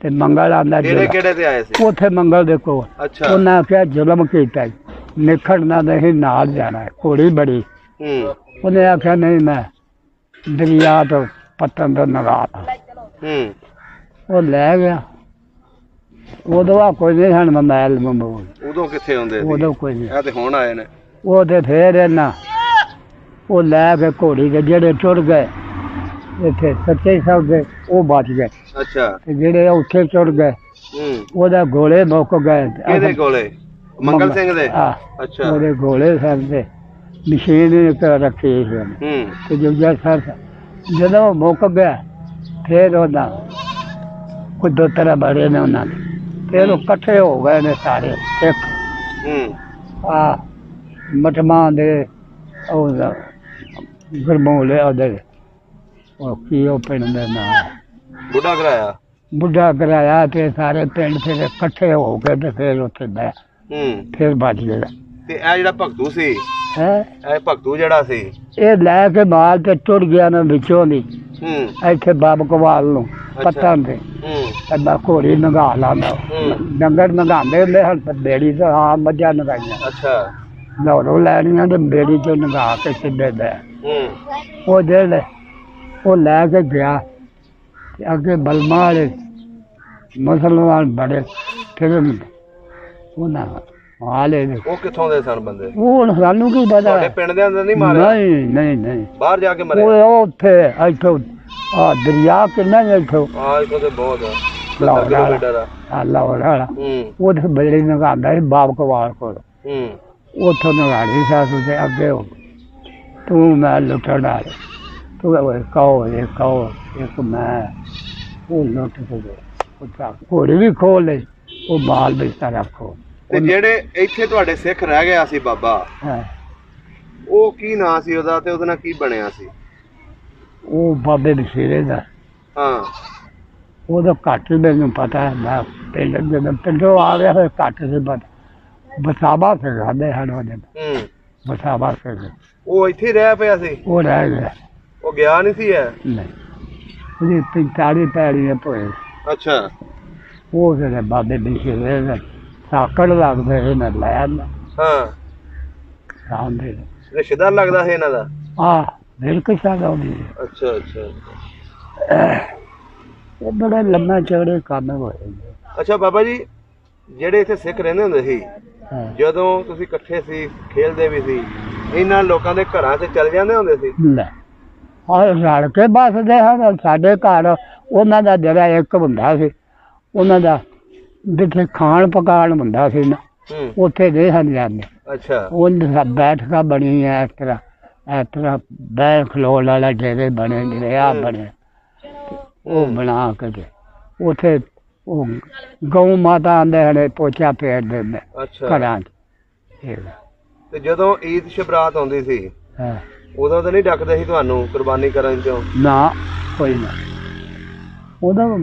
ਤੇ ਮੰਗਲ ਆਂਦਾ। ਕਿਹੜੇ ਤੇ ਆਏ ਸੀ? ਉੱਥੇ ਮੰਗਲ ਦੇ ਕੋਲ। ਅੱਛਾ, ਉਹਨਾਂ ਆਖਿਆ ਜ਼ੁਲਮ ਕੀਤਾ, ਨਿਖੜਨਾ ਨਹੀਂ, ਨਾਲ ਜਾਣਾ, ਘੋੜੀ ਬੜੀ। ਉਹਨੇ ਆਖਿਆ ਨਹੀਂ, ਮੈਂ ਦਰਿਆ ਤੋਂ ਪੱਤਨ ਤੋਂ ਨਗਾ। ਉਹ ਲੈ ਗਿਆ, ਉਦੋਂ ਆ ਕੋਈ ਨਹੀਂ ਸਨ ਮੋਬਾਈਲ ਮੋਬਾਈਲ, ਉਦੋਂ ਕਿੱਥੇ ਹੁੰਦੇ ਸੀ? ਉਦੋਂ ਕੋਈ ਨਹੀਂ। ਇਹ ਤੇ ਹੁਣ ਆਏ ਨੇ। ਉਹ ਤੇ ਫੇਰ ਇਹਨਾਂ ਉਹ ਲੈ ਕੇ ਘੋੜੀ ਦੇ ਜਿਹੜੇ ਟੁਰ ਗਏ ਇੱਥੇ ਸੱਚੇ ਸਾਹਿਬ ਦੇ ਉਹ ਬਚ ਗਏ, ਅੱਛਾ। ਤੇ ਜਿਹੜੇ ਉੱਥੇ ਟੁਰ ਗਏ ਉਹਦਾ ਗੋਲੇ ਮੁੱਕ ਗਏ। ਕਿਹਦੇ ਗੋਲੇ? ਮੰਗਲ ਸਿੰਘ ਦੇ? ਹਾਂ, ਅੱਛਾ। ਉਹਦੇ ਗੋਲੇ ਸਾਡੇ ਮਸ਼ੀਨ ਰੱਖੀ ਸੀ ਤੇ ਜੁਜਾ ਸਰ ਜਦੋਂ ਉਹ ਮੁੱਕ ਗਿਆ ਫਿਰ ਉਹਦਾ ਕੋਈ ਦੋ ਤਰ੍ਹਾਂ ਬੜੇ ਨੇ ਉਹਨਾਂ ਦੇ, ਫਿਰ ਉਹ ਇਕੱਠੇ ਹੋ ਗਏ ਨੇ ਸਾਰੇ ਸਿੱਖ ਆ ਮਟਮਾਂ ਦੇ ਉਹ ਗਰਮੋਲੇ ਉਹਦੇ ਉਹ ਕੀ ਉਹ ਪਿੰਡ ਦੇ ਨਾਂ ਬੁੱਢਾ ਕਰਾਇਆ, ਬੁੱਢਾ ਕਰਾਇਆ ਤੇ ਸਾਰੇ ਪਿੰਡ ਫਿਰ ਇਕੱਠੇ ਹੋ ਕੇ ਤੇ ਫਿਰ ਉੱਥੇ ਬਹਿ ਫਿਰ ਬਚ ਗਏ। ਤੇ ਇਹ ਜਿਹੜਾ ਭਗਤੂ ਸੀ, ਹੈ ਇਹ ਭਗਤੂ ਜਿਹੜਾ ਸੀ ਇਹ ਲੈ ਕੇ ਮਾਲ ਤੇ ਟੁਰ ਗਿਆ ਨਾ ਵਿੱਚੋਂ ਦੀ ਇੱਥੇ ਬਾਬ ਕਵਾਲ ਨੂੰ ਪੱਤਾਂ ਤੇ ਅੱਧਾ ਘੋੜੀ ਨਗਾ ਲਾਂਦਾ ਡੰਗਰ ਨਗਾਉਂਦੇ ਹੁੰਦੇ ਹਨ ਬੇੜੀ ਤੇ ਹਾਂ ਮੱਝਾਂ ਨਗਾਈਆਂ। ਅੱਛਾ। ਨੌਰੋਂ ਲੈਣੀਆਂ ਤੇ ਬੇੜੀ ਚੋਂ ਨਗਾ ਕੇ ਸਿੱਧੇ ਦੇ ਉਹ ਜਿਹੜੇ ਉਹ ਲੈ ਕੇ ਗਿਆ ਤੇ ਅੱਗੇ ਬਲਮਾ ਵਾਲੇ ਮੁਸਲਮਾਨ ਬੜੇ ਫਿਰ ਉਹਨਾਂ ਹਾਲੇ ਉਹ ਕਿੱਥੋਂ ਦੇ ਸਨ ਬੰਦੇ? ਉਹ ਸਾਨੂੰ ਕੀ ਪਤਾ, ਤੁਹਾਡੇ ਪਿੰਡ ਦੇ ਅੰਦਰ ਨਹੀਂ ਮਾਰਿਆ? ਨਹੀਂ ਨਹੀਂ ਨਹੀਂ, ਬਾਹਰ ਜਾ ਕੇ ਮਰੇ? ਉਹ ਉੱਥੇ ਇੱਥੋਂ ਆ ਦਰਿਆ ਕਿੰਨਾ ਇੱਥੋਂ ਹਾਂ ਇੱਥੋਂ ਤੇ ਬਹੁਤ ਆ, ਲਾਹੌਰ 70 ਕਿਲੋਮੀਟਰ ਆ। ਹਾਂ ਲਾਹੌਰ ਵਾਲਾ ਉਹਦੇ ਬੇੜੀ ਨਗਾਉਂਦਾ ਸੀ ਬਾਬ ਕਵਾਲ ਕੋਲ, ਉੱਥੋਂ ਨਗਾੜੀ ਸਾਸੂ ਤੇ ਅੱਗੇ ਹੋ ਤੂੰ ਮੈਂ ਲੁੱਟਣ ਵਾਲੇ ਤੂੰ ਕਹੋ ਇੱਕ ਮੈਂ ਉਹ ਲੁੱਟ ਕੇ ਗਏ ਘੋੜੀ ਵੀ ਖੋਲ ਲਈ ਉਹ ਮਾਲ ਵੀ ਸਾਰਾ ਖੋਲ। ਤੇ ਜਿਹੜੇ ਇੱਥੇ ਤੁਹਾਡੇ ਸਿੱਖ ਰਹਿ ਗਿਆ ਸੀ ਬਾਬਾ, ਉਹ ਕੀ ਨਾਂ ਸੀ ਉਹਦਾ ਤੇ ਉਹਦੇ ਨਾਲ ਕੀ ਬਣਿਆ ਸੀ? ਉਹ ਬਾਬੇ ਬਸ਼ੀਰੇ ਦਾ। ਹਾਂ, ਉਹਦਾ ਘੱਟ ਮੈਨੂੰ ਪਤਾ ਹੈ, ਮੈਂ ਪਿੰਡ ਜਦੋਂ ਪਿੰਡੋਂ ਆ ਗਿਆ ਫਿਰ ਘੱਟ ਸੀ ਪਤਾ। ਬਸਾਬਾ ਸਿਖਾਉਂਦੇ ਹਨ ਉਹਦੇ ਬਸਾਬਾ ਸਿਖ ਉਹ ਇੱਥੇ ਰਹਿ ਪਿਆ ਸੀ? ਉਹ ਰਹਿ ਗਿਆ, ਉਹ ਗਿਆ ਨਹੀਂ ਸੀ? ਨਹੀਂ ਉਹਦੀ 45 ਪੈੜੀਆਂ ਪੋਏ। ਅੱਛਾ। ਉਹ ਫਿਰ ਬਾਬੇ ਬਸ਼ੀਰੇ ਦਾ ਸਾਕੜ ਲੱਗਦੇ ਇਹਨਾਂ ਲੈ ਆਂਦਾ। ਹਾਂ, ਆਉਂਦੇ ਰਿਸ਼ਤੇਦਾਰ ਲੱਗਦਾ ਸੀ ਇਹਨਾਂ ਦਾ? ਆ ਬਿਲਕੁਲ ਸਾਡਾ ਉਹਦੀ। ਅੱਛਾ ਅੱਛਾ। ਇਹ ਬੜਾ ਲੰਮਾ ਚੌੜੇ ਕੰਮ ਹੋਏ। ਅੱਛਾ ਬਾਬਾ ਜੀ, ਜਿਹੜੇ ਇੱਥੇ ਸਿੱਖ ਰਹਿੰਦੇ ਹੁੰਦੇ ਸੀ ਜਦੋਂ ਤੁਸੀਂ ਇਕੱਠੇ ਸੀ ਖੇਲਦੇ ਵੀ ਸੀ, ਇਹਨਾਂ ਲੋਕਾਂ ਦੇ ਘਰਾਂ 'ਚ ਚਲ ਜਾਂਦੇ ਹੁੰਦੇ ਸੀ? ਲੈ ਔਰ ਰਲ ਕੇ ਬਸਦੇ ਹਨ। ਸਾਡੇ ਘਰ ਉਹਨਾਂ ਦਾ ਜਿਹੜਾ ਇੱਕ ਹੁੰਦਾ ਸੀ, ਉਹਨਾਂ ਦਾ ਜਿੱਥੇ ਖਾਣ ਪਕਾਣ ਹੁੰਦਾ ਸੀ ਨਾ ਉੱਥੇ ਦੇ ਹਨ ਜਾਂਦੇ। ਅੱਛਾ। ਉਹ ਬੈਠਕਾਂ ਬਣੀ ਹੈ ਇਸ ਤਰ੍ਹਾਂ ਬੈਠ ਖਲੋਣ ਵਾਲਾ ਡੇਰੇ ਬਣੇ ਜਿਹੜੇ ਆ ਬਣੇ ਉਹ ਬਣਾ ਕੇ ਉੱਥੇ ਉਹ ਗਊ ਮਾਤਾ ਆਉਂਦੇ ਹਨ ਪੋਚਾ ਫੇਰ ਦਿੰਦੇ ਘਰਾਂ 'ਚ। ਤੇ ਜਦੋਂ ਈਦ ਸ਼ਬਰਾਤ ਆਉਂਦੀ ਸੀ ਉਦੋਂ ਤਾਂ ਨਹੀਂ ਡੱਕਦੇ ਸੀ ਤੁਹਾਨੂੰ ਕੁਰਬਾਨੀ ਕਰਨ ਚੋਂ? ਨਾ ਕੋਈ ਨਾ, ਉਦੋਂ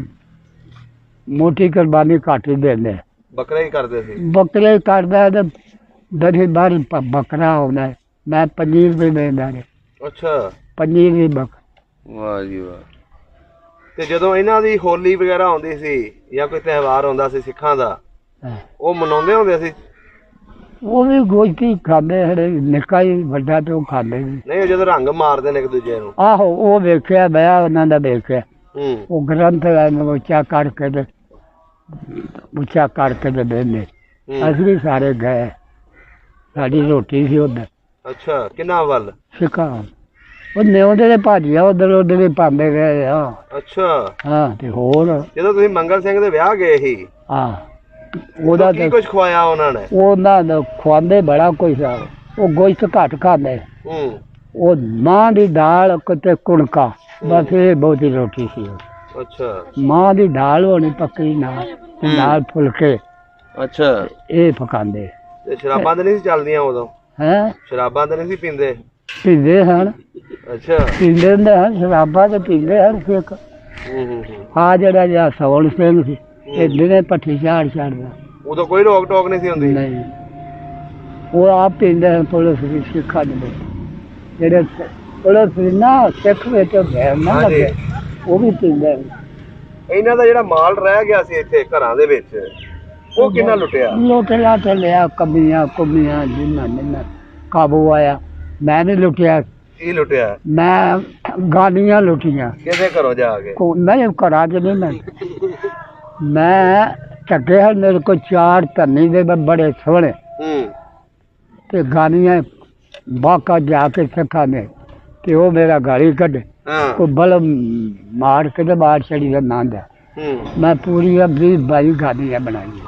ਮੋਟੀ ਕੁਰਬਾਨੀ ਘੱਟ ਹੀ ਦਿੰਦੇ, ਬੱਕਰਾ ਹੀ ਕਰਦੇ ਸੀ। ਬੱਕਰੇ ਕਰਦਾ ਤੇ ਦਰੀ ਬਾਰ ਬੱਕਰਾ ਆਉਂਦਾ, ਮੈਂ ਪਨੀਰ ਵੀ ਦਿੰਦਾ ਨੇ। ਅੱਛਾ, ਪਨੀਰ ਵੀ ਵਾਹ ਜੀ ਵਾਹ। ਤੇ ਜਦੋਂ ਇਹਨਾਂ ਦੀ ਹੋਲੀ ਵਗੈਰਾ ਆਉਂਦੀ ਸੀ ਜਾਂ ਕੋਈ ਤਿਉਹਾਰ ਆਉਂਦਾ ਸੀ ਸਿੱਖਾਂ ਦਾ, ਉਹ ਮਨਾਉਂਦੇ ਹੁੰਦੇ ਸੀ? ਉਹ ਵੀ ਗੋਸ਼ਤੀ ਖਾਂਦੇ ਹੜੇ, ਨਿੱਕਾ ਹੀ ਵੱਡਾ ਤੇ ਉਹ ਖਾਂਦੇ ਸੀ। ਨਹੀਂ, ਜਦੋਂ ਰੰਗ ਮਾਰਦੇ ਨੇ ਇੱਕ ਦੂਜੇ ਨੂੰ? ਆਹੋ, ਉਹ ਵੇਖਿਆ ਮੈਂ ਉਹਨਾਂ ਦਾ ਵੇਖਿਆ। ਉਹ ਗ੍ਰੰਥ ਉੱਚਾ ਕਰਕੇ ਤੇ ਬਹਿੰਦੇ। ਅਸੀਂ ਵੀ ਸਾਰੇ ਗਏ, ਸਾਡੀ ਰੋਟੀ ਸੀ ਉੱਧਰ। ਅੱਛਾ, ਕਿੰਨਾ ਵੱਲ? ਸਿੱਖਾਂ ਉਹ ਨਿਉਂਦੇ ਦੇ ਭਾਜੀਆ ਉਧਰ ਹੀ ਪਾਉਂਦੇ ਗਏ ਆ। ਅੱਛਾ। ਹਾਂ, ਤੇ ਹੋਰ ਜਦੋਂ ਤੁਸੀਂ ਮੰਗਲ ਸਿੰਘ ਦੇ ਵਿਆਹ ਗਏ ਸੀ, ਹਾਂ, ਉਹਦਾ ਕੀ ਕੁਝ ਖਵਾਇਆ ਉਹਨਾਂ ਨੇ? ਉਹਨਾਂ ਦਾ ਖਵਾਉਂਦੇ ਬੜਾ ਕੁਛ ਆ। ਉਹ ਗੋਸ਼ਤ ਘੱਟ ਖਾਂਦੇ। ਉਹ ਮਾਂ ਦੀ ਦਾਲ ਕਿਤੇ ਕੁਣਕਾ, ਬਸ ਇਹ ਬਹੁਤੀ ਰੋਟੀ ਸੀ। ਅੱਛਾ। ਮਾਂ ਦੀ ਦਾਲ ਹੋਣੀ ਪੱਕੀ ਨਾਲ ਫੁਲਕੇ। ਅੱਛਾ, ਇਹ ਪਕਾਉਂਦੇ। ਤੇ ਸ਼ਰਾਬਾਂ ਤਾਂ ਨਹੀਂ ਸੀ ਚੱਲਦੀਆਂ ਉਦੋਂ? ਹੈਂ, ਸ਼ਰਾਬਾਂ ਤਾਂ ਨਹੀਂ ਸੀ ਪੀਂਦੇ? ਪੀਂਦੇ ਹਨ। ਅੱਛਾ, ਪੀਂਦੇ ਹੁੰਦੇ ਹਨ, ਸ਼ਰਾਬਾਂ ਤੇ ਪੀਂਦੇ ਹਨ ਸਿੱਖ। ਆ ਜਿਹੜਾ ਸੌਣ ਸਿੰਘ ਸੀ, ਇਹ ਦਿਨੇ ਭੱਠੀ ਛੱਡਦਾ। ਉਦੋਂ ਕੋਈ ਰੋਕ ਟੋਕ ਨਹੀਂ ਸੀ ਹੁੰਦੀ? ਨਹੀਂ, ਉਹ ਆਪ ਪੀਂਦੇ ਹਨ। ਪੁਲਿਸ ਵੀ ਸਿੱਖਾਂ ਦੇ ਜਿਹੜੇ ਪੁਲਿਸ ਵੀ ਨਾ ਸਿੱਖ ਵਿੱਚ ਗੈਰ ਨਾ ਲੱਗੇ, ਉਹ ਵੀ ਪੀਂਦੇ ਹਨ। ਇਹਨਾਂ ਦਾ ਜਿਹੜਾ ਮਾਲ ਰਹਿ ਗਿਆ ਸੀ ਇੱਥੇ ਘਰਾਂ ਦੇ ਵਿੱਚ, ਉਹ ਕਿੰਨਾ ਲੁੱਟਿਆ? ਲੁੱਟਿਆ ਤੇ ਲਿਆ, ਕਮੀਆਂ ਕੁਮੀਆਂ ਜਿੰਨਾ ਕਾਬੂ ਆਇਆ। ਮੈਂ ਨਹੀਂ ਲੁੱਟਿਆ। ਕੀ ਲੁੱਟਿਆ? ਮੈਂ ਗਾਲੀਆਂ ਲੁੱਟੀਆਂ। ਕਿਹਦੇ ਘਰੋਂ ਜਾ ਕੇ? ਨਹੀਂ, ਘਰਾਂ 'ਚ ਨਹੀਂ। ਮੈਂ ढके हैं मेरे को 4 धनी दे बड़े सोहने ते गानियां बाका जाके सिखा ने ते वो मेरा गाड़ी कट को बल मार के ते बाहर चढ़ी दा नांद मैं पूरी 20-22 गानियां बनाई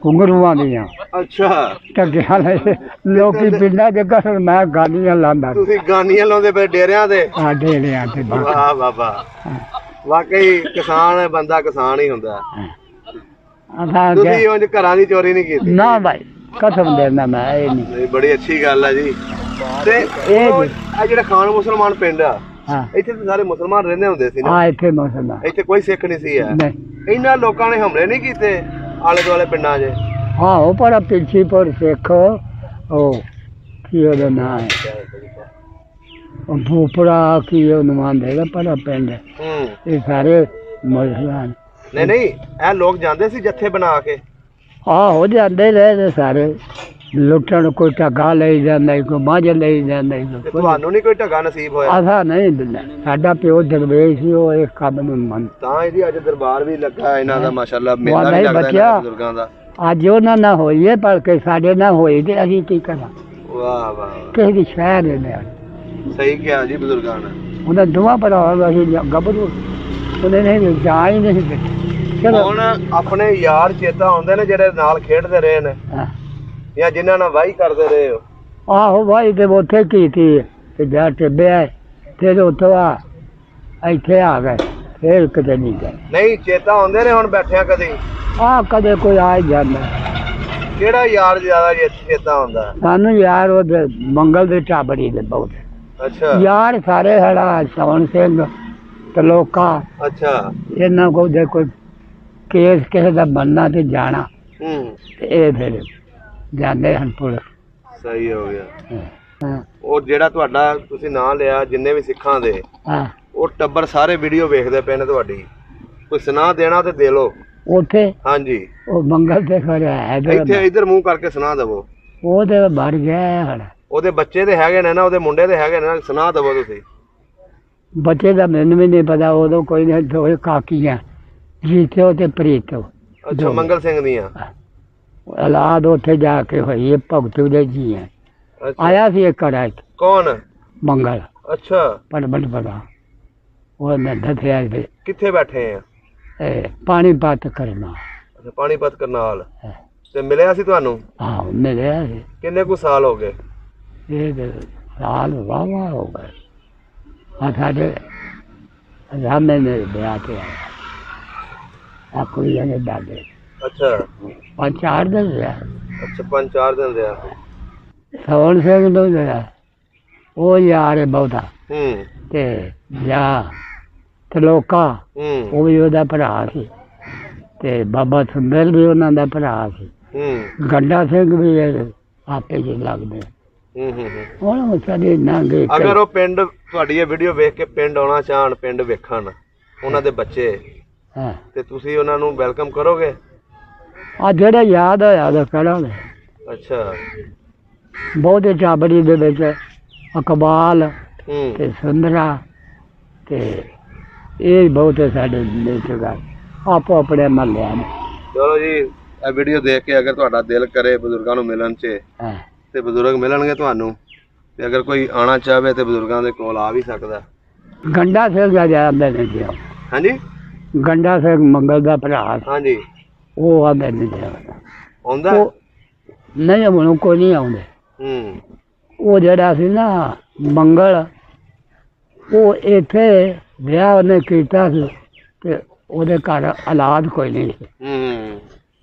घुंघरूआं दियां। अच्छा ढके लोकी पिंडां दे घर मैं गानियां लांदा। ਤੁਸੀਂ ਗਾਨੀਆਂ ਲਾਉਂਦੇ ਪਏ ਡੇਰਿਆਂ ਤੇ? हाँ डेरियां ते ਵਾਹ ਬਾਬਾ ਵਾਕਈ ਕਿਸਾਨ ਬੰਦਾ ਕਿਸਾਨ ਹੀ ਹੁੰਦਾ। असां ਤੁਸੀਂ ਉਂਝ ਘਰਾਂ ਦੀ ਚੋਰੀ ਨਹੀਂ ਕੀਤੀ? ना भाई कसम देना मैं ये नहीं। ਨਹੀਂ ਬੜੀ ਅੱਛੀ ਗੱਲ ਹੈ ਜੀ। ਤੇ ਇਹ ਜਿਹੜਾ ਖਾਨ ਮੁਸਲਮਾਨ ਪਿੰਡ ਆ हाँ ਇੱਥੇ ਤਾਂ ਸਾਰੇ ਮੁਸਲਮਾਨ ਰਹਿੰਦੇ ਹੁੰਦੇ ਸੀ ਨਾ? हाँ इत्थे मुसलमान ਇੱਥੇ ਕੋਈ ਸਿੱਖ ਨਹੀਂ ਸੀ ਹੈ? नहीं। ਇਹਨਾਂ ਲੋਕਾਂ ਨੇ ਹਮਲੇ ਨਹੀਂ ਕੀਤੇ ਆਲੇ ਦੁਆਲੇ ਪਿੰਡਾਂ 'ਚ? हाँ वो पर पिछी पर सिख ओ की ओदा नाम है भूपड़ा की नुमान देगा पर पिंड ये सारे मुसलमान। ਨਹੀਂ ਨਹੀਂ ਇਹ ਲੋਕ ਜਾਂਦੇ ਸੀ ਜੱਥੇ ਬਣਾ ਕੇ? हाँ हो जाते रहे सारे लुटन कोई ढगा ले जाता कोई मझ ले जाता ਤੇ ਤੁਹਾਨੂੰ ਨਹੀਂ ਕੋਈ ਢਗਾ ਨਸੀਬ ਹੋਇਆ? असा नहीं दिला साडा प्यो दरवेश ਸੀ ਉਹ ਇਸ ਕੰਮ ਨੂੰ ਮੰਨ ਤਾਂ ਇਹਦੀ ਅੱਜ ਦਰਬਾਰ ਵੀ ਲੱਗਾ ਇਹਨਾਂ ਦਾ ਮਾਸ਼ਾਅੱਲਾ ਮੇਲਾ ਵਾਹ ਵੀ ਨਹੀਂ ਲੱਗਦਾ ਬੱਚਿਆ। ਇਹਨਾਂ ਬਜ਼ੁਰਗਾਂ ਦਾ। ਅੱਜ ਉਹਨਾਂ ਨਾਲ ਹੋਈ ਹੈ ਪਰ ਕਿ ਸਾਡੇ ਨਾਲ ਹੋਈ ਤੇ ਅਸੀਂ ਕੀ ਕਰਾਂ ਵਾਹ ਵਾਹ ਕਿਸੇ ਦੀ ਸ਼ਹਿਰ ਨੇ ਸਹੀ ਕਿਹਾ ਜੀ ਬਜ਼ੁਰਗਾਂ ਨੇ। ਉਹਨਾਂ ਦੋਵਾਂ ਭਰਾਵਾਂ ਦਾ ਅਸੀਂ ਗੱਭਰੂ ਉਹਨੇ ਨਹੀਂ ਜਾ ਹੀ ਨਹੀਂ ਦਿੱਤੀ। ਚਲੋ ਹੁਣ ਆਪਣੇ ਯਾਰ ਚੇਤਾ ਆਉਂਦੇ ਨੇ ਜਿਹੜੇ ਨਾਲ ਖੇਡਦੇ ਰਹੇ ਨੇ ਹਾਂ। ਜਾਂ ਜਿਨ੍ਹਾਂ ਨਾਲ ਵਾਹੀ ਕਰਦੇ ਰਹੇ ਹੋ? ਆਹੋ ਭਾਈ ਤੇ ਉੱਥੇ ਕੀਤੀ ਤੇ ਜਾ ਟਿੱਬਿਆ ਫਿਰ ਉੱਥੋਂ ਆ ਇੱਥੇ ਆ ਗਏ ਫਿਰ ਕਿਤੇ ਨਹੀਂ ਗਏ। ਨਹੀਂ ਚੇਤਾ ਆਉਂਦੇ ਨੇ ਹੁਣ ਬੈਠਿਆ ਕਦੀ? ਆ ਕਦੇ ਕੋਈ ਆ ਹੀ ਜਾਂਦਾ। ਕਿਹੜਾ ਯਾਰ ਜ਼ਿਆਦਾ ਚੇਤਾ ਆਉਂਦਾ? ਸਾਨੂੰ ਯਾਰ ਉਹ ਮੰਗਲ ਦੇ ਟਾਬੜੀ ਦੇ ਬਹੁਤ ਅੱਛਾ ਯਾਰ ਸਾਰੇ ਹੜਾ ਸਵਣ ਸਿੰਘ ਤਲੋਕਾ ਅੱਛਾ ਇਹਨਾਂ ਕੋਲ ਜੇ ਕੋਈ ਕੇਸ ਕਿਸੇ ਦਾ ਬਣਨਾ ਤੇ ਜਾਣਾ ਤੇ ਇਹ ਫਿਰ ਜਾਂਦੇ ਹਨ ਪੁਲਿਸ। ਸਹੀ ਹੋ ਗਿਆ। ਹਾਂ ਉਹ ਜਿਹੜਾ ਤੁਹਾਡਾ ਤੁਸੀਂ ਨਾਂ ਲਿਆ ਜਿੰਨੇ ਵੀ ਸਿੱਖਾਂ ਦੇ ਹਾਂ ਉਹ ਟੱਬਰ ਸਾਰੇ ਵੀਡੀਓ ਵੇਖਦੇ ਪਏ ਨੇ ਤੁਹਾਡੀ, ਕੋਈ ਸੁਣਾ ਦੇਣਾ ਤੇ ਦੇ ਲਓ। ਉੱਥੇ ਹਾਂਜੀ ਉਹ ਮੰਗਲ ਤੇ ਖੜਿਆ ਹੈ ਇੱਥੇ ਇਧਰ ਮੂੰਹ ਕਰਕੇ ਸੁਣਾ ਦੇਵੋ। ਉਹ ਤੇ ਭਰ ਗਿਆ ਹੜ ਉਹਦੇ ਬੱਚੇ ਤੇ ਹੈਗੇ ਨੇ ਨਾ, ਉਹਦੇ ਮੁੰਡੇ ਤੇ ਹੈਗੇ ਨੇ ਨਾ, ਸੁਣਾ ਦੇਵੋ ਤੁਸੀਂ। ਬੱਚੇ ਦਾ ਮੈਨੂੰ ਵੀ ਨਹੀਂ ਪਤਾ ਉਦੋਂ ਕੋਈ ਨਹੀਂ ਦੋਏ ਕਾਕੀਆਂ ਜੀਤੋ ਤੇ ਪ੍ਰੀਤੋ। ਅੱਛਾ ਮੰਗਲ ਸਿੰਘ ਦੀਆਂ? ਔਲਾਦ ਉੱਥੇ ਜਾ ਕੇ ਹੋਈ ਭਗਤੂ ਦੇ ਜੀ ਹੈ। ਅੱਛਾ ਆਇਆ ਸੀ ਇੱਕ ਘੜਾ ਚ ਕੌਣ? ਮੰਗਲ ਅੱਛਾ ਪਰ ਬੜਾ ਉਹ ਮੈਂ ਦੱਸਿਆ ਸੀ ਕਿੱਥੇ ਬੈਠੇ ਆ? ਪਾਣੀਪਤ ਕਰਨਾ। ਅੱਛਾ ਪਾਣੀਪਤ ਕਰਨਾਲ ਤੇ ਮਿਲਿਆ ਸੀ ਤੁਹਾਨੂੰ? ਹਾਂ ਮਿਲਿਆ ਸੀ। ਕਿੰਨੇ ਕੁ ਸਾਲ ਹੋ ਗਏ? ਇਹ ਤੇ ਸਾਲ ਵਾਵਾ ਹੋ ਗਏ। ਆ ਸਾਡੇ ਰਾਮੇ ਨੇ ਵਿਆਹ ਤੇ ਆਇਆ ਆ ਕੁੜੀਆਂ ਦੇ ਦਾਦੇ। ਅੱਛਾ 5-4 ਦਿਨ ਰਿਹਾ। ਅੱਛਾ 5-4 ਦਿਨ ਰਿਹਾ। ਸਵਣ ਸਿੰਘ ਨੂੰ ਰਿਹਾ ਉਹ ਯਾਰ ਹੈ ਬਹੁਤਾ ਤੇ ਜਾ ਤਲੋਕਾ ਉਹ ਵੀ ਉਹਦਾ ਭਰਾ ਸੀ ਤੇ ਬਾਬਾ ਸੁੰਦਰ ਵੀ ਉਹਨਾਂ ਦਾ ਭਰਾ ਸੀ। ਗੰਡਾ ਸਿੰਘ ਵੀ ਆਪੇ ਜੀ ਲੱਗਦੇ। ਹੁਣ ਸਾਡੇ ਨਾਂਗੇ ਅਗਰ ਉਹ ਪਿੰਡ ਤੁਹਾਡੀ ਇਹ ਵੀਡੀਓ ਵੇਖ ਕੇ ਪਿੰਡ ਆਉਣਾ ਚਾਹਣ, ਪਿੰਡ ਵੇਖਣ ਉਹਨਾਂ ਦੇ ਬੱਚੇ ਤੇ ਤੁਸੀਂ ਉਹਨਾਂ ਨੂੰ ਵੈਲਕਮ ਕਰੋਗੇ? ਆ ਜਿਹੜਾ ਯਾਦ ਹੋਇਆ ਉਹਦਾ ਕਰਾਂਗੇ। ਅੱਛਾ ਬਹੁਤੇ ਟਾਬੜੀ ਦੇ ਵਿੱਚ ਇਕਬਾਲ ਤੇ ਸੁੰਦਰਾ ਤੇ ਇਹ ਬਹੁਤੇ ਸਾਡੇ ਰਿਸ਼ਤੇਦਾਰ ਆਪੋ ਆਪਣੇ ਮਹੱਲਿਆਂ ਨੇ। ਚਲੋ ਜੀ ਇਹ ਵੀਡੀਓ ਦੇਖ ਕੇ ਅਗਰ ਤੁਹਾਡਾ ਦਿਲ ਕਰੇ ਬਜ਼ੁਰਗਾਂ ਨੂੰ ਮਿਲਣ 'ਚ ਤੇ ਬਜ਼ੁਰਗ ਮਿਲਣਗੇ ਤੁਹਾਨੂੰ, ਤੇ ਅਗਰ ਕੋਈ ਆਉਣਾ ਚਾਹਵੇ ਤੇ ਬਜ਼ੁਰਗਾਂ ਦੇ ਕੋਲ ਆ ਵੀ ਸਕਦਾ। ਗੰਡਾ ਸਿੰਘ ਦਾ ਜਾਂਦੇ ਨੇ ਜੀ। ਹਾਂਜੀ ਗੰਡਾ ਸਿੰਘ ਮੰਗਲ ਦਾ ਭਰਾ। ਹਾਂਜੀ ਉਹ ਆਉਂਦੇ ਨੇ ਜੀ। ਆਉਂਦਾ ਨਹੀਂ ਹੁਣ ਕੋਈ ਨਹੀਂ ਆਉਂਦੇ। ਉਹ ਜਿਹੜਾ ਸੀ ਨਾ ਮੰਗਲ ਉਹ ਇੱਥੇ ਵਿਆਹ ਉਹਨੇ ਕੀਤਾ ਸੀ ਤੇ ਉਹਦੇ ਘਰ ਔਲਾਦ ਕੋਈ ਨਹੀਂ ਸੀ।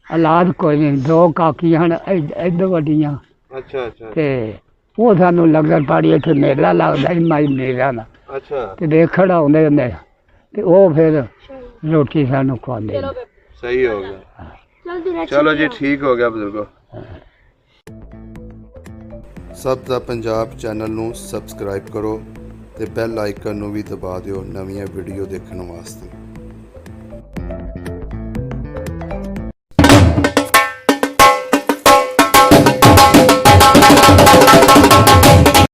ਔਲਾਦ ਕੋਈ ਨਹੀਂ, 2 ਕਾਕੀਆਂ ਹਨ ਇੱਧਰ ਵੱਡੀਆਂ। ਅੱਛਾ ਅੱਛਾ ਤੇ ਉਹ ਸਾਨੂੰ ਲੰਗਰ ਪਾਣੀ ਇੱਥੇ ਮੇਲਾ ਲੱਗਦਾ ਸੀ ਮਾਈ ਮੇਲਾ ਦਾ। ਅੱਛਾ ਤੇ ਦੇਖਣ ਆਉਂਦੇ ਹੁੰਦੇ ਤੇ ਉਹ ਫਿਰ ਰੋਟੀ ਸਾਨੂੰ ਖਵਾਉਂਦੇ। ਸਹੀ ਹੋ ਗਿਆ। ਚਲੋ ਜੀ ਠੀਕ ਹੋ ਗਿਆ ਬਜ਼ੁਰਗੋ। ਸਭ ਦਾ ਪੰਜਾਬ ਚੈਨਲ ਨੂੰ ਸਬਸਕ੍ਰਾਈਬ ਕਰੋ ਤੇ ਬੈਲ ਆਈਕਨ ਨੂੰ ਵੀ ਦਬਾ ਦਿਓ ਨਵੀਆਂ ਵੀਡੀਓ ਦੇਖਣ ਵਾਸਤੇ।